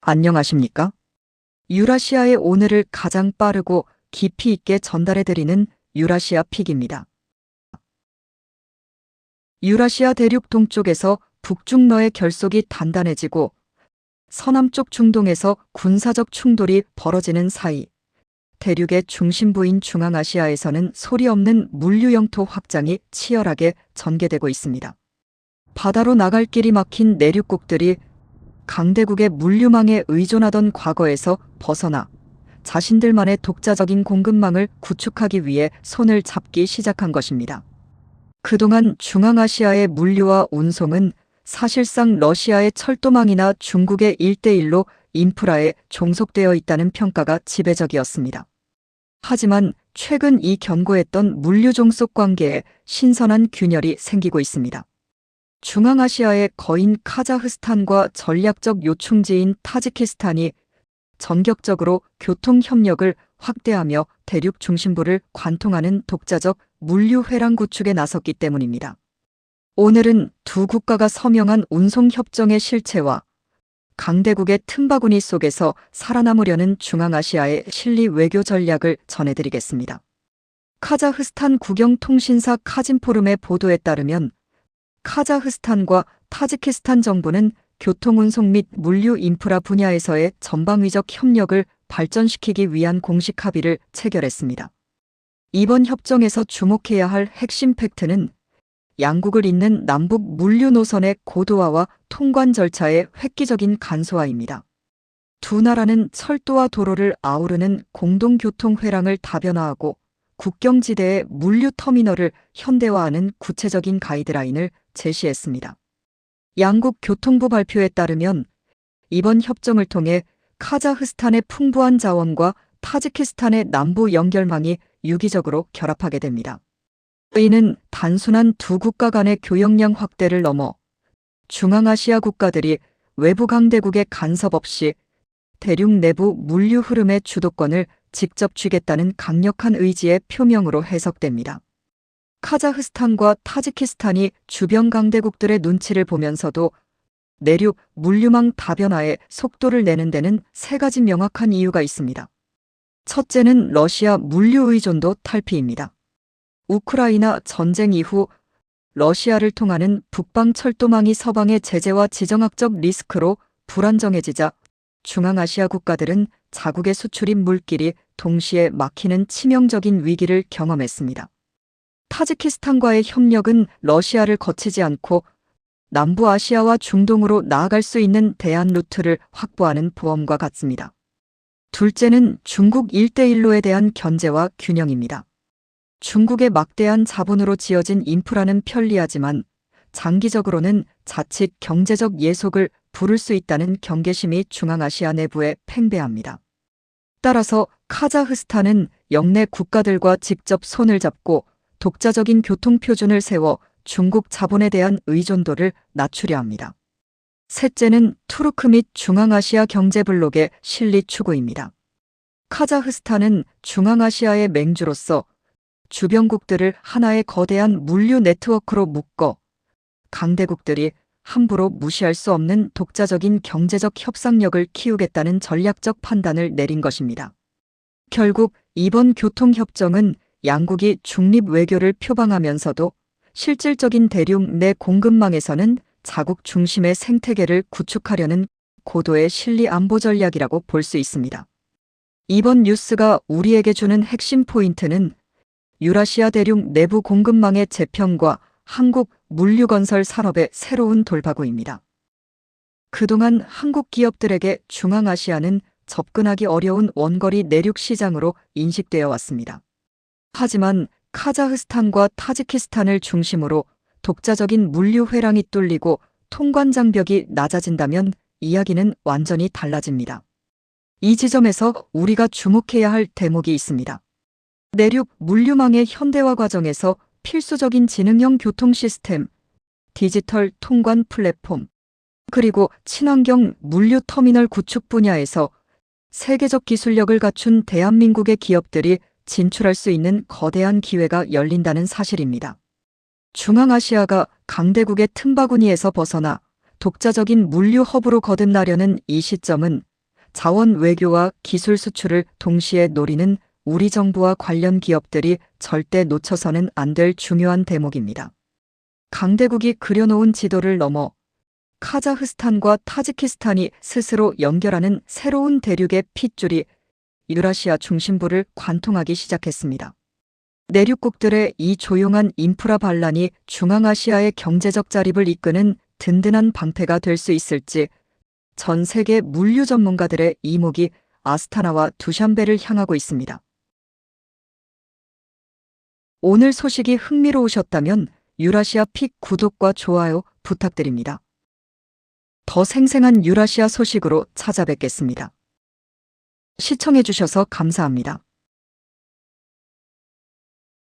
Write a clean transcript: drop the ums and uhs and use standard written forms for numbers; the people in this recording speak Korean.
안녕하십니까? 유라시아의 오늘을 가장 빠르고 깊이 있게 전달해드리는 유라시아 픽입니다. 유라시아 대륙 동쪽에서 북중러의 결속이 단단해지고 서남쪽 중동에서 군사적 충돌이 벌어지는 사이 대륙의 중심부인 중앙아시아에서는 소리 없는 물류 영토 확장이 치열하게 전개되고 있습니다. 바다로 나갈 길이 막힌 내륙국들이 강대국의 물류망에 의존하던 과거에서 벗어나 자신들만의 독자적인 공급망을 구축하기 위해 손을 잡기 시작한 것입니다. 그동안 중앙아시아의 물류와 운송은 사실상 러시아의 철도망이나 중국의 1대1로 인프라에 종속되어 있다는 평가가 지배적이었습니다. 하지만 최근 이 견고했던 물류 종속 관계에 신선한 균열이 생기고 있습니다. 중앙아시아의 거인 카자흐스탄과 전략적 요충지인 타지키스탄이 전격적으로 교통협력을 확대하며 대륙 중심부를 관통하는 독자적 물류 회랑 구축에 나섰기 때문입니다. 오늘은 두 국가가 서명한 운송협정의 실체와 강대국의 틈바구니 속에서 살아남으려는 중앙아시아의 실리 외교 전략을 전해드리겠습니다. 카자흐스탄 국영통신사 카진포름의 보도에 따르면 카자흐스탄과 타지키스탄 정부는 교통운송 및 물류 인프라 분야에서의 전방위적 협력을 발전시키기 위한 공식 합의를 체결했습니다. 이번 협정에서 주목해야 할 핵심 팩트는 양국을 잇는 남북 물류 노선의 고도화와 통관 절차의 획기적인 간소화입니다. 두 나라는 철도와 도로를 아우르는 공동교통 회랑을 다변화하고 국경지대의 물류 터미널을 현대화하는 구체적인 가이드라인을 제시했습니다. 양국 교통부 발표에 따르면 이번 협정을 통해 카자흐스탄의 풍부한 자원과 타지키스탄의 남부 연결망이 유기적으로 결합하게 됩니다. 이는 단순한 두 국가 간의 교역량 확대를 넘어 중앙아시아 국가들이 외부 강대국의 간섭 없이 대륙 내부 물류 흐름의 주도권을 직접 쥐겠다는 강력한 의지의 표명으로 해석됩니다. 카자흐스탄과 타지키스탄이 주변 강대국들의 눈치를 보면서도 내륙 물류망 다변화에 속도를 내는 데는 세 가지 명확한 이유가 있습니다. 첫째는 러시아 물류 의존도 탈피입니다. 우크라이나 전쟁 이후 러시아를 통하는 북방 철도망이 서방의 제재와 지정학적 리스크로 불안정해지자 중앙아시아 국가들은 자국의 수출인 물길이 동시에 막히는 치명적인 위기를 경험했습니다. 타지키스탄과의 협력은 러시아를 거치지 않고 남부아시아와 중동으로 나아갈 수 있는 대안 루트를 확보하는 보험과 같습니다. 둘째는 중국 1대1로에 대한 견제와 균형입니다. 중국의 막대한 자본으로 지어진 인프라는 편리하지만 장기적으로는 자칫 경제적 예속을 부를 수 있다는 경계심이 중앙아시아 내부에 팽배합니다. 따라서 카자흐스탄은 역내 국가들과 직접 손을 잡고 독자적인 교통표준을 세워 중국 자본에 대한 의존도를 낮추려 합니다. 셋째는 투르크 및 중앙아시아 경제블록의 실리 추구입니다. 카자흐스탄은 중앙아시아의 맹주로서 주변국들을 하나의 거대한 물류 네트워크로 묶어 강대국들이 함부로 무시할 수 없는 독자적인 경제적 협상력을 키우겠다는 전략적 판단을 내린 것입니다. 결국 이번 교통협정은 양국이 중립 외교를 표방하면서도 실질적인 대륙 내 공급망에서는 자국 중심의 생태계를 구축하려는 고도의 실리 안보 전략이라고 볼 수 있습니다. 이번 뉴스가 우리에게 주는 핵심 포인트는 유라시아 대륙 내부 공급망의 재편과 한국 물류건설 산업의 새로운 돌파구입니다. 그동안 한국 기업들에게 중앙아시아는 접근하기 어려운 원거리 내륙 시장으로 인식되어 왔습니다. 하지만 카자흐스탄과 타지키스탄을 중심으로 독자적인 물류 회랑이 뚫리고 통관 장벽이 낮아진다면 이야기는 완전히 달라집니다. 이 지점에서 우리가 주목해야 할 대목이 있습니다. 내륙 물류망의 현대화 과정에서 필수적인 지능형 교통 시스템, 디지털 통관 플랫폼, 그리고 친환경 물류 터미널 구축 분야에서 세계적 기술력을 갖춘 대한민국의 기업들이 진출할 수 있는 거대한 기회가 열린다는 사실입니다. 중앙아시아가 강대국의 틈바구니에서 벗어나 독자적인 물류 허브로 거듭나려는 이 시점은 자원 외교와 기술 수출을 동시에 노리는 우리 정부와 관련 기업들이 절대 놓쳐서는 안 될 중요한 대목입니다. 강대국이 그려놓은 지도를 넘어 카자흐스탄과 타지키스탄이 스스로 연결하는 새로운 대륙의 핏줄이 유라시아 중심부를 관통하기 시작했습니다. 내륙국들의 이 조용한 인프라 반란이 중앙아시아의 경제적 자립을 이끄는 든든한 방패가 될 수 있을지 전 세계 물류 전문가들의 이목이 아스타나와 두샨베를 향하고 있습니다. 오늘 소식이 흥미로우셨다면 유라시아 픽 구독과 좋아요 부탁드립니다. 더 생생한 유라시아 소식으로 찾아뵙겠습니다. 시청해주셔서 감사합니다.